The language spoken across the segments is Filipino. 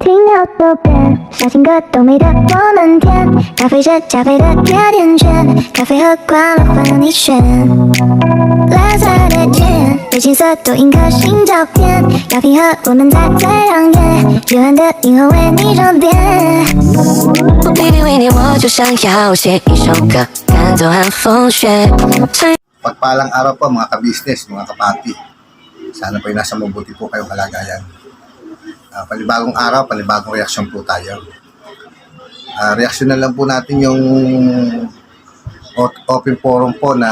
停留右边，小情歌都美得我们甜，咖啡是加菲的甜甜圈，咖啡喝惯了换了你选。蓝色的天，对青色多印颗星照片，要平和我们在最亮眼，喜欢的银河为你装点。Baby 为你我就想要写一首歌，赶走寒风雪。 Pagpalang araw po mga ka-business, mga kapati. Sana po ay nasa mabuti po kayong kalagayan. Panibagong araw, panibagong reaksyon po tayo. Reaksyon na lang po natin yung open forum po na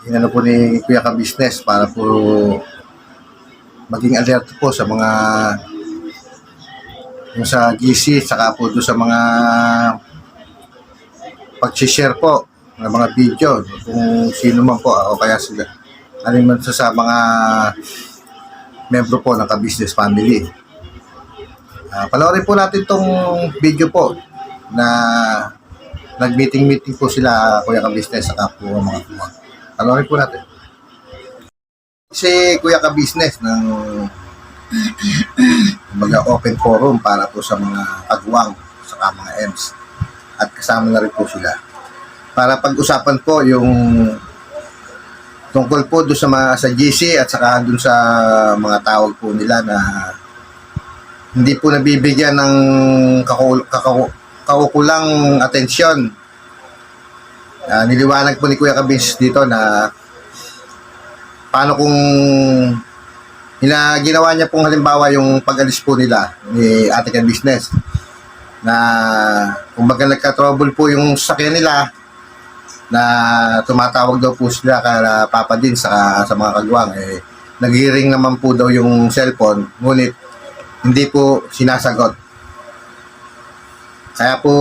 inano po ni Kuya Ka-Business para po maging alert po sa mga yung sa GC, saka po doon sa mga pag-share po ng mga video kung sino man po o kaya sila alin man sa mga membro po ng Ka-Business family. Panoorin po natin itong video po na nag-meeting po sila Kuya Ka-Business saka po mga kumag. Panoorin po natin. Si Kuya Ka-Business ng mga open forum para po sa mga kagwang saka mga EMS at kasama na rin po sila para pag-usapan po yung tungkol po doon sa GC at saka doon sa mga tawag po nila na hindi po nabibigyan ng kaukulang atensyon. Niliwanag po ni Kuya Ka-Business dito na paano kung ginawa niya pong halimbawa yung pag-alis po nila ni Ate Ka-Business na kumbaga nagka-trouble po yung sakyan nila na tumatawag daw po sila kaya Papa din sa mga kagwang nag-ring naman po daw yung cellphone ngunit hindi po sinasagot. Kaya po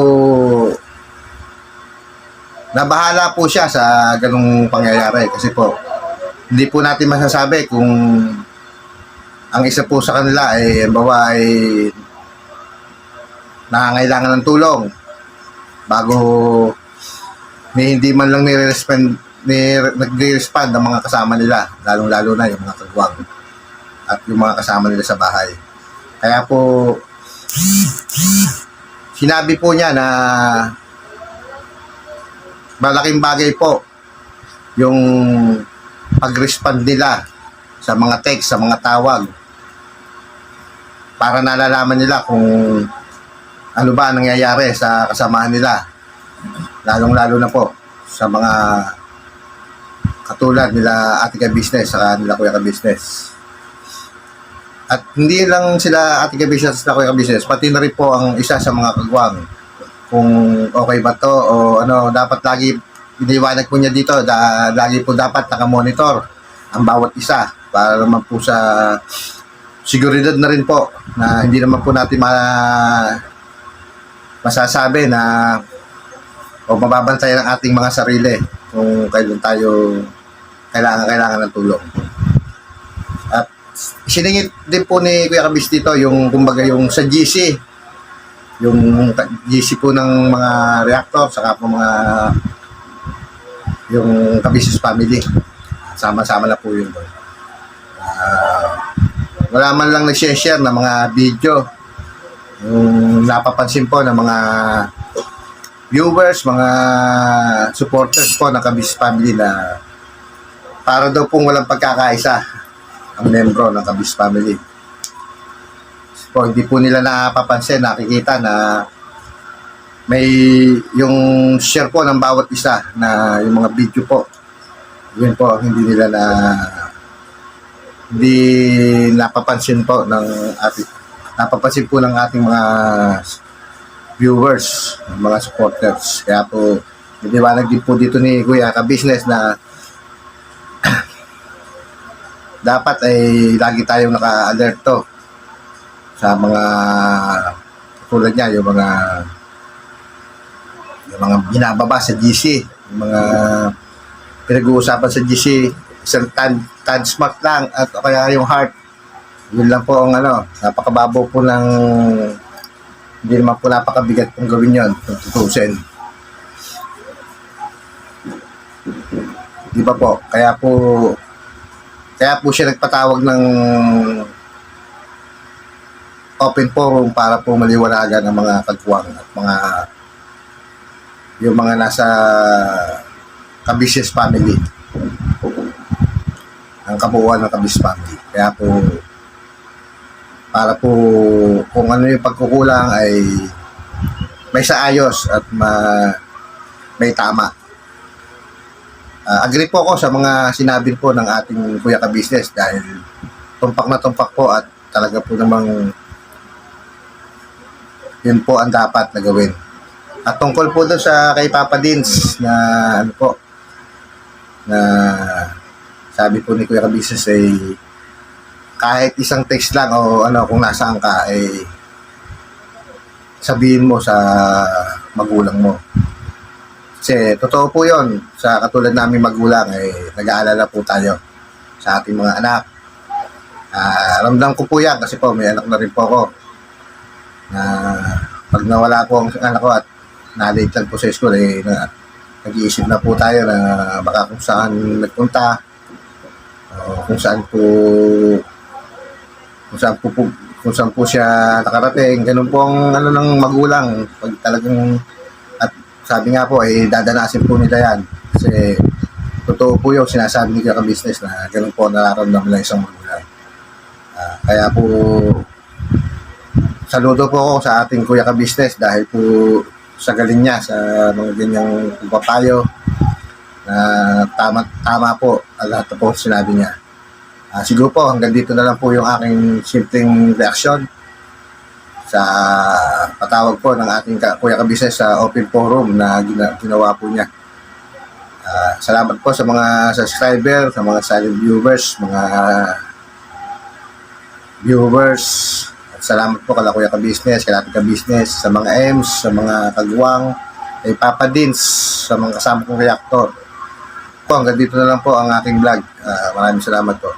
nabahala po siya sa ganung pangyayari kasi po hindi po natin masasabi kung ang isa po sa kanila ay bawa ay nangangailangan ng tulong bago hindi man lang nagre-respond ang mga kasama nila, lalong-lalo na yung mga kagwang at yung mga kasama nila sa bahay. Kaya po sinabi po niya na malaking bagay po yung pag-respond nila sa mga text, sa mga tawag para nalalaman nila kung ano ba ang nangyayari sa kasamahan nila, lalong-lalo na po sa mga katulad nila Ate Ka-Business sa nila Kuya Ka-Business. At hindi lang sila Ate Ka-Business at Kuya Ka-Business, pati na rin po ang isa sa mga kagwang kung okay ba to o ano, dapat lagi iniwanag po niya dito, lagi po dapat nakamonitor ang bawat isa para naman po sa seguridad na rin po na hindi naman po natin masasabi na o mababantayan ang ating mga sarili kung kailan tayo kailangan ng tulong. At siningit din po ni Kuya Ka-Business dito yung kumbaga yung sa GC, yung GC po ng mga reactor saka po mga yung Ka-Business family, sama-sama na po yun doon. Wala man lang nag-share ng mga video yung napapansin po ng mga viewers, mga supporters po ng Ka-Business family na para daw pong walang pagkakaisa ang membro ng Ka-Business family. So, hindi po nila napapansin, nakikita na may yung share po ng bawat isa na yung mga video po. Yun po, hindi napapansin po ng napapansin po ng ating mga viewers, mga supporters. Kaya po, niliwanag din po dito ni Kuya Ka-Business na dapat ay lagi tayong naka-alerto sa mga tulad niya, yung mga binababa sa GC, yung mga pinag-uusapan sa GC, isang tan smart lang at kaya yung heart. Yun lang po ang napakababaw po ng hindi naman po napakabigat pong gawin yun kung tutusin. Di ba po? Kaya po siya nagpatawag ng open forum para po maliwanagan ang mga kagwang at yung mga nasa Kabisnes family, ang kabuuan ng Kabis family. Kaya po, para po kung ano yung pagkukulang ay may saayos at may tama. Agree po ako sa mga sinabi po ng ating Kuya Kabisnes dahil tumpak na tumpak po at talaga po namang yun po ang dapat na gawin. At tungkol po doon sa kay Papa Dins na ano po, na sabi po ni Kuya Kabisnes ay kahit isang text lang o ano kung nasaan ka ay sabihin mo sa magulang mo. Kasi totoo po yun, sa katulad namin magulang ay nag-aalala po tayo sa ating mga anak. Ramdam ko po yan kasi po may anak na rin po ako na pag nawala po ang anak ko at na-late lang po sa school nag-iisip na po tayo na baka kung saan nagpunta o kung saan po siya nakarating. Ganun po ang ano ng magulang pag talagang, at sabi nga po ay dadanasin po nila yan kasi totoo po yung sinasabi ni Kuya Kabisnes na ganun po nararamdaman ng isang magulang. Kaya po saludo po ako sa ating Kuya Kabisnes dahil po sa galing niya sa mga ganyang pagpapayo na tama po ang lahat po sinabi niya. Siguro po hanggang dito na lang po yung aking simpleng reaksyon sa patawag po ng ating Kuya Kabisnes sa open forum na ginawa po niya. Salamat po sa mga subscriber, sa mga silent viewers. Salamat po kala Kuya Kabisnes, kala Ate Kabisnes, sa mga Ems, sa mga kagwang, kay Papa Dins, sa mga kasama kong reactor. Po, hanggang dito na lang po ang aking vlog. Maraming salamat po.